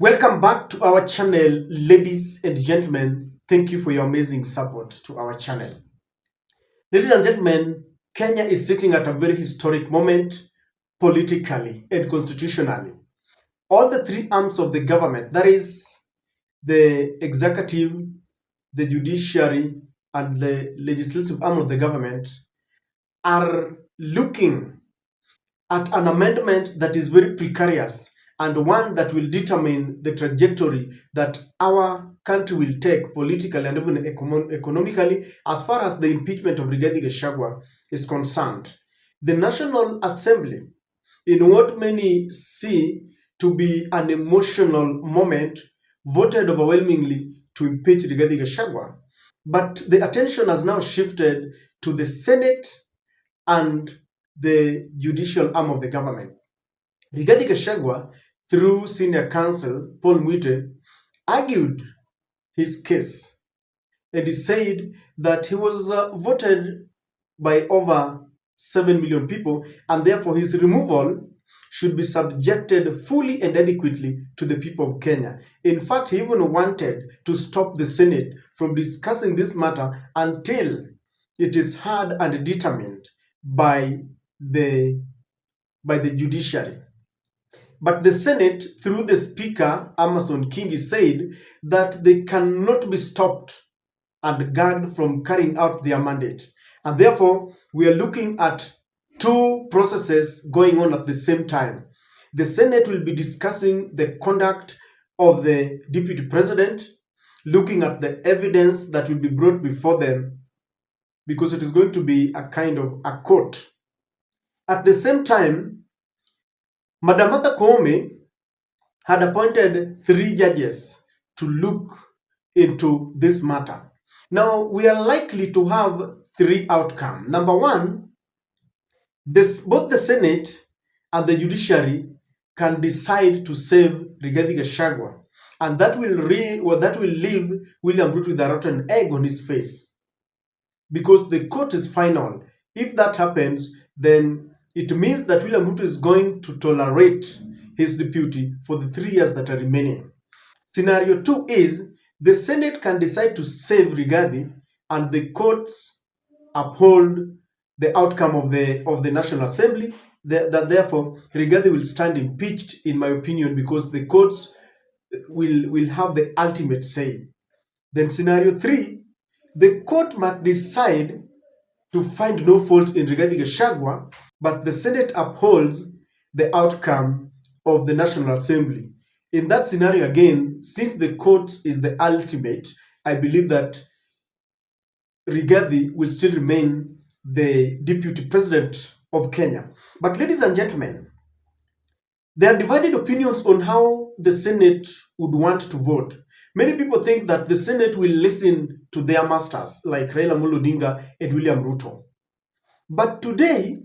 Welcome back to our channel, ladies and gentlemen. Thank you for your amazing support to our channel. Ladies and gentlemen, Kenya is sitting at a very historic moment politically and constitutionally. All the three arms of the government, that is the executive, the judiciary, and the legislative arm of the government, are looking at an amendment that is very precarious and one that will determine the trajectory that our country will take politically and even economically as far as the impeachment of Rigathi is concerned. The National Assembly, in what many see to be an emotional moment, voted overwhelmingly to impeach Rigathi. But the attention has now shifted to the Senate and the judicial arm of the government. Rigathi Gachagua, through senior counsel Paul Mwite, argued his case, and he said that he was voted by over 7 million people, and therefore his removal should be subjected fully and adequately to the people of Kenya. In fact, he even wanted to stop the Senate from discussing this matter until it is heard and determined by the judiciary. But the Senate, through the Speaker, Amason Kingi, said that they cannot be stopped and gagged from carrying out their mandate. And therefore, we are looking at two processes going on at the same time. The Senate will be discussing the conduct of the Deputy President, looking at the evidence that will be brought before them, because it is going to be a kind of a court. At the same time, Madam Martha Koome had appointed 3 judges to look into this matter. Now, we are likely to have 3 outcomes. Number one, both the Senate and the judiciary can decide to save Rigathi Gachagua, and that will leave William Ruto with a rotten egg on his face, because the court is final. If that happens, then it means that William Ruto is going to tolerate his deputy for the 3 years that are remaining. Scenario 2 is the Senate can decide to save Rigathi, and the courts uphold the outcome of the National Assembly, that therefore Rigathi will stand impeached, in my opinion, because the courts will have the ultimate say. Then scenario 3, the court might decide to find no fault in Rigathi Gachagua, but the Senate upholds the outcome of the National Assembly. In that scenario, again, since the court is the ultimate, I believe that Rigathi will still remain the deputy president of Kenya. But ladies and gentlemen, there are divided opinions on how the Senate would want to vote. Many people think that the Senate will listen to their masters like Raila Amolo Odinga and William Ruto. But today,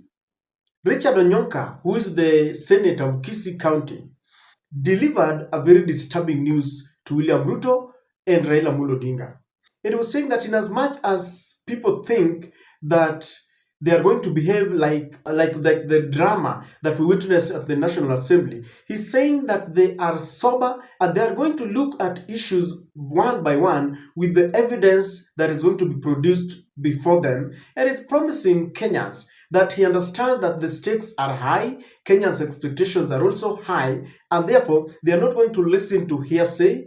Richard Onyonka, who is the senator of Kisii County, delivered a very disturbing news to William Ruto and Raila Amolo Odinga. And he was saying that in as much as people think that they are going to behave like the drama that we witnessed at the National Assembly, he's saying that they are sober and they are going to look at issues one by one with the evidence that is going to be produced before them, and is promising Kenyans that he understands that the stakes are high, Kenyans' expectations are also high, and therefore they are not going to listen to hearsay,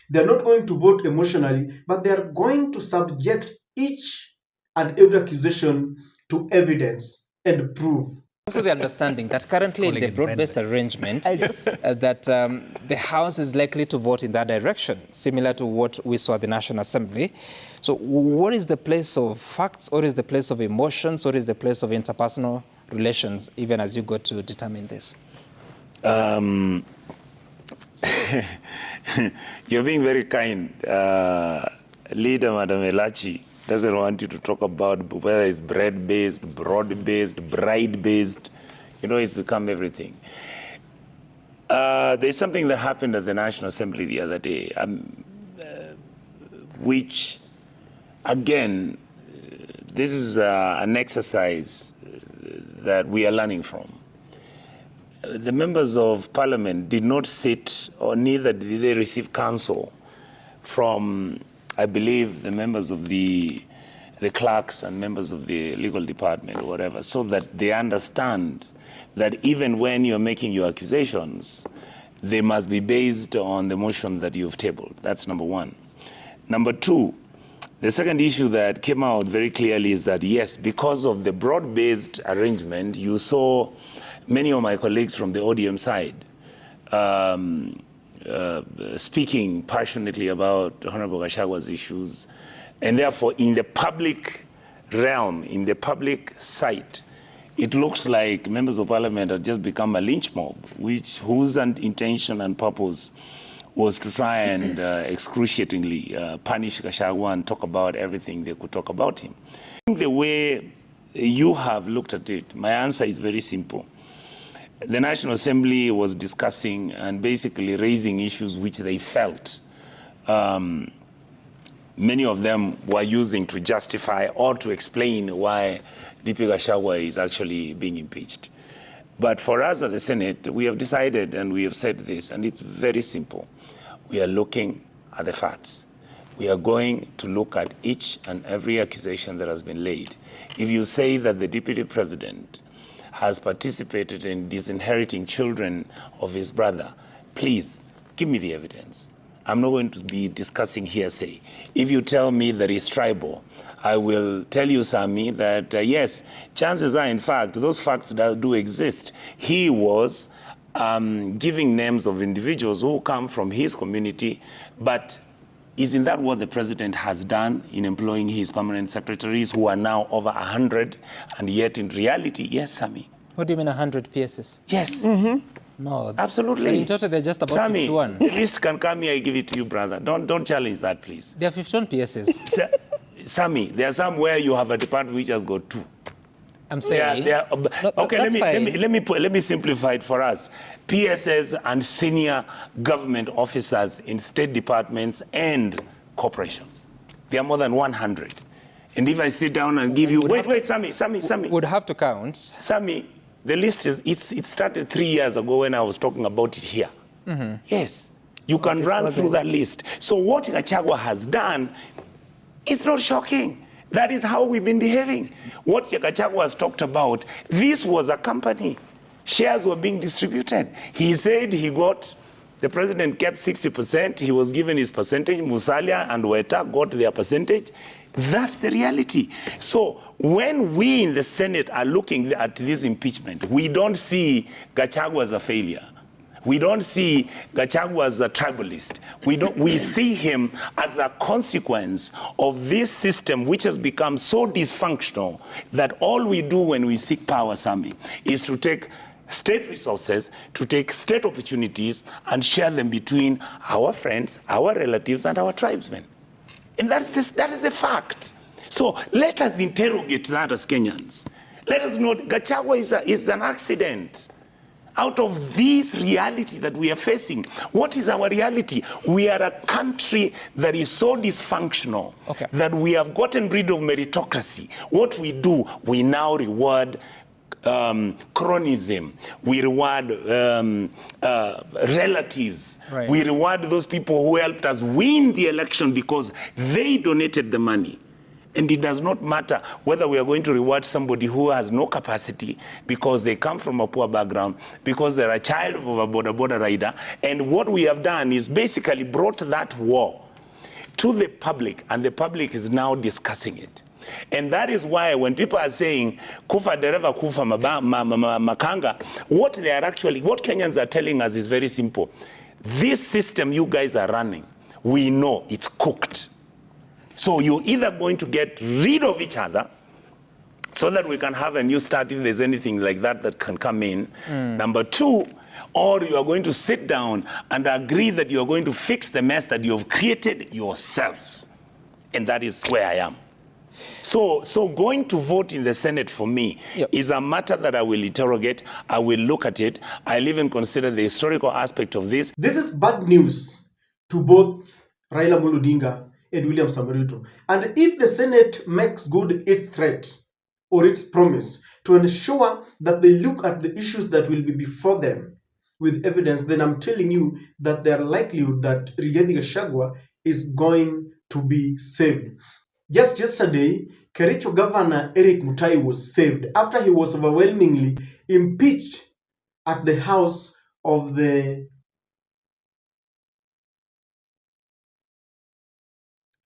they are not going to vote emotionally, but they are going to subject each and every accusation to evidence and proof. Also the understanding that currently in the broad-based arrangement that the House is likely to vote in that direction, similar to what we saw at the National Assembly. So what is the place of facts, what is the place of emotions, what is the place of interpersonal relations, even as you go to determine this? You're being very kind. Leader Madam Elachi doesn't want you to talk about whether it's bread-based, broad-based, bride-based. You know, it's become everything. There's something that happened at the National Assembly the other day, which, again, this is an exercise that we are learning from. the members of parliament did not sit, or neither did they receive counsel from, I believe, the members of the clerks and members of the legal department or whatever, so that they understand that even when you're making your accusations, they must be based on the motion that you've tabled. That's number one. Number two, the second issue that came out very clearly is that, yes, because of the broad-based arrangement, you saw many of my colleagues from the ODM side speaking passionately about Honorable Gachagwa's issues. And therefore, in the public realm, in the public sight, it looks like members of parliament have just become a lynch mob, whose intention and purpose was to try and excruciatingly punish Gachagua and talk about everything they could talk about him. The way you have looked at it, my answer is very simple. The National Assembly was discussing and basically raising issues which they felt many of them were using to justify or to explain why DP Gachagua is actually being impeached. But for us at the Senate, we have decided and we have said this, and it's very simple. We are looking at the facts. We are going to look at each and every accusation that has been laid. If you say that the Deputy President has participated in disinheriting children of his brother, please give me the evidence. I'm not going to be discussing hearsay. If you tell me that he's tribal, I will tell you, Sami, that yes, chances are, in fact, those facts that do exist. He was giving names of individuals who come from his community, but isn't that what the president has done in employing his permanent secretaries, who are now over 100, and yet in reality, yes, Sami. What do you mean 100 PSs? Yes. No. Absolutely. In total, they're just about Sami, 51. The list can come here, I give it to you, brother. Don't challenge that, please. There are 51 PSs. Sami, there are some where you have a department which has got 2. I'm saying. Okay, let me simplify it for us. PSs and senior government officers in state departments and corporations. There are more than 100. And if I sit down and give you, wait, Sami. Would have to count. Sami, the list it started 3 years ago when I was talking about it here. Yes, you can run through that list. So what Gachagua has done is not shocking. That is how we've been behaving. What Gachagua has talked about, this was a company. Shares were being distributed. He said the president kept 60%. He was given his percentage. Musalia and Weta got their percentage. That's the reality. So when we in the Senate are looking at this impeachment, we don't see Gachagua as a failure. We don't see Gachagua as a tribalist. We see him as a consequence of this system which has become so dysfunctional that all we do when we seek power, Sami, is to take state resources, to take state opportunities and share them between our friends, our relatives, and our tribesmen. And that is a fact. So let us interrogate that as Kenyans. Let us know Gachagua is an accident. Out of this reality that we are facing, what is our reality? We are a country that is so dysfunctional that we have gotten rid of meritocracy. What we do, we now reward chronism. We reward relatives. Right. We reward those people who helped us win the election because they donated the money. And it does not matter whether we are going to reward somebody who has no capacity because they come from a poor background, because they're a child of a border rider. And what we have done is basically brought that war to the public, and the public is now discussing it. And that is why when people are saying, kufa dereva kufa makanga, what Kenyans are telling us is very simple. This system you guys are running, we know it's cooked. So you're either going to get rid of each other so that we can have a new start if there's anything like that can come in. Number 2, or you are going to sit down and agree that you're going to fix the mess that you've created yourselves. And that is where I am. So going to vote in the Senate for me is a matter that I will interrogate. I will look at it. I'll even consider the historical aspect of this. This is bad news to both Raila Amolo Odinga and William Samoei Ruto. And if the Senate makes good its threat, or its promise to ensure that they look at the issues that will be before them with evidence, then I'm telling you that there are likelihood that Rigathi Gachagua is going to be saved. Just yesterday, Kericho Governor Eric Mutai was saved after he was overwhelmingly impeached at the house of the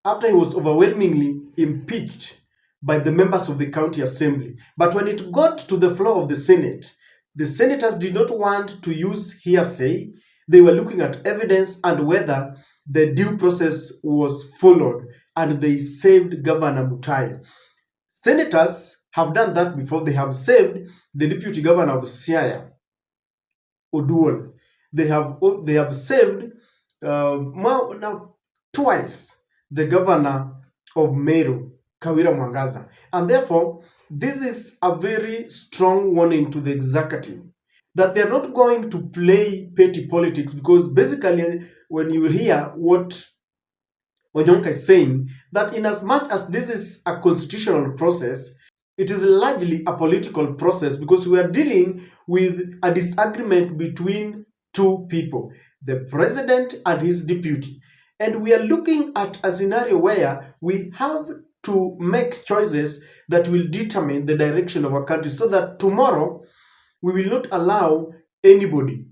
after he was overwhelmingly impeached by the members of the county assembly. But when it got to the floor of the Senate, the senators did not want to use hearsay. They were looking at evidence and whether the due process was followed, and they saved Governor Mutai. Senators have done that before. They have saved the deputy governor of Siaya, Oduol. They have saved now twice the governor of Meru, Kawira Mwangaza. And therefore, this is a very strong warning to the executive that they're not going to play petty politics, because basically when you hear what Onyonka is saying, that in as much as this is a constitutional process, it is largely a political process, because we are dealing with a disagreement between two people, the president and his deputy. And we are looking at a scenario where we have to make choices that will determine the direction of our country, so that tomorrow we will not allow anybody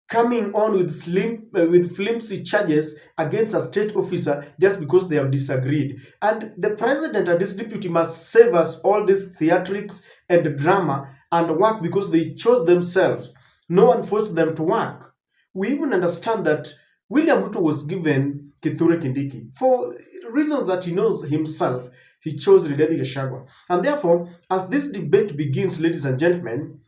coming on with flimsy charges against a state officer just because they have disagreed. And the president and his deputy must save us all this theatrics and drama and work because they chose themselves. No one forced them to work. We even understand that William Ruto was given Kithure Kindiki for reasons that he knows himself. He chose Rigathi Gachagua. And therefore, as this debate begins, ladies and gentlemen,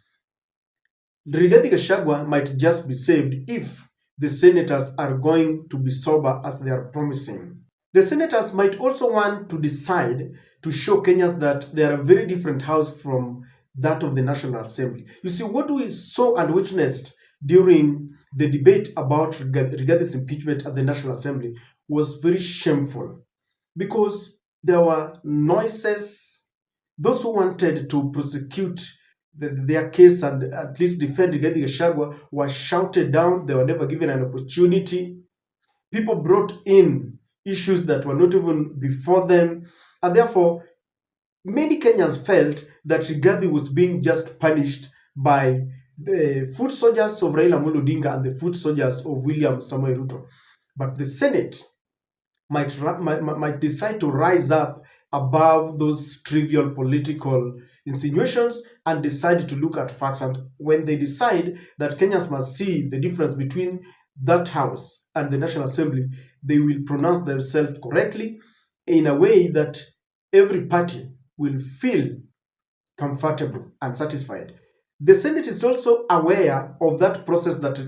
Rigathi Gachagua might just be saved if the senators are going to be sober as they are promising. The senators might also want to decide to show Kenyans that they are a very different house from that of the National Assembly. You see, what we saw and witnessed during the debate about Rigathi's impeachment at the National Assembly was very shameful, because there were noises. Those who wanted to prosecute their case and at least defend Rigathi Gachagua were shouted down. They were never given an opportunity. People brought in issues that were not even before them. And therefore, many Kenyans felt that Rigathi was being just punished by the foot soldiers of Raila Amolo Odinga and the foot soldiers of William Samoei Ruto. But the Senate might decide to rise up above those trivial political insinuations and decide to look at facts. And when they decide that Kenyans must see the difference between that house and the National Assembly, they will pronounce themselves correctly in a way that every party will feel comfortable and satisfied. The Senate is also aware of that process that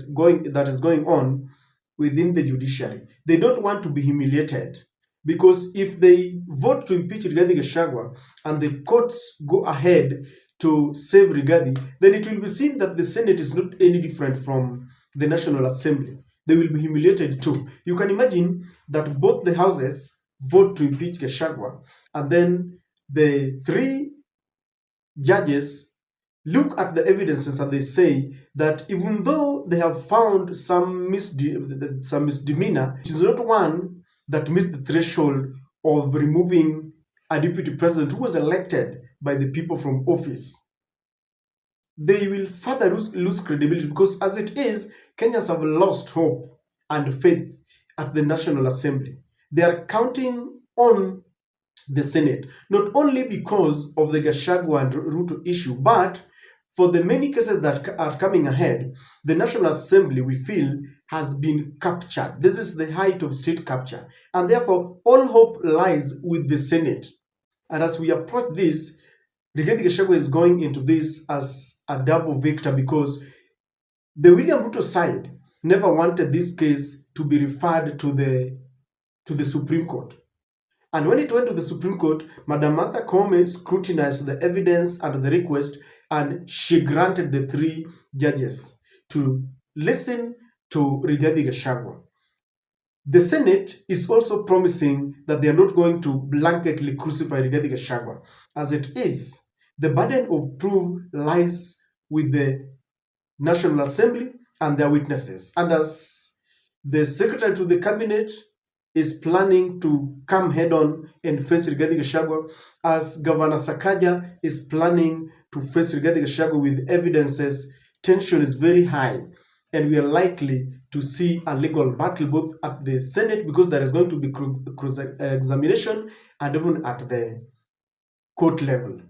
is going on within the judiciary. They don't want to be humiliated, because if they vote to impeach Rigathi Gachagua and the courts go ahead to save Rigathi, then it will be seen that the Senate is not any different from the National Assembly. They will be humiliated too. You can imagine that both the houses vote to impeach Gachagua, and then the three judges look at the evidences and they say that even though they have found some misdemeanor, it is not one that meets the threshold of removing a deputy president who was elected by the people from office. They will further lose credibility, because as it is, Kenyans have lost hope and faith at the National Assembly. They are counting on the Senate, not only because of the Gachagua and Ruto issue, but for the many cases that are coming ahead. The National Assembly, we feel, has been captured. This is the height of state capture, and therefore all hope lies with the Senate. And as we approach this, Rigathi Gachagua is going into this as a double victor, because the William Ruto side never wanted this case to be referred to the Supreme Court. And when it went to the Supreme Court, Madam Martha Koome scrutinized the evidence and the request, and she granted the three judges to listen to Rigathi Gachagua. The Senate is also promising that they are not going to blanketly crucify Rigathi Gachagua. As it is, The burden of proof lies with the National Assembly and their witnesses. And as the Secretary to the Cabinet is planning to come head on and face Rigathi Gachagua, as Governor Sakaja is planning to face Rigathi Gachagua with evidences, tension is very high, and we are likely to see a legal battle both at the Senate, because there is going to be cross-examination, and even at the court level.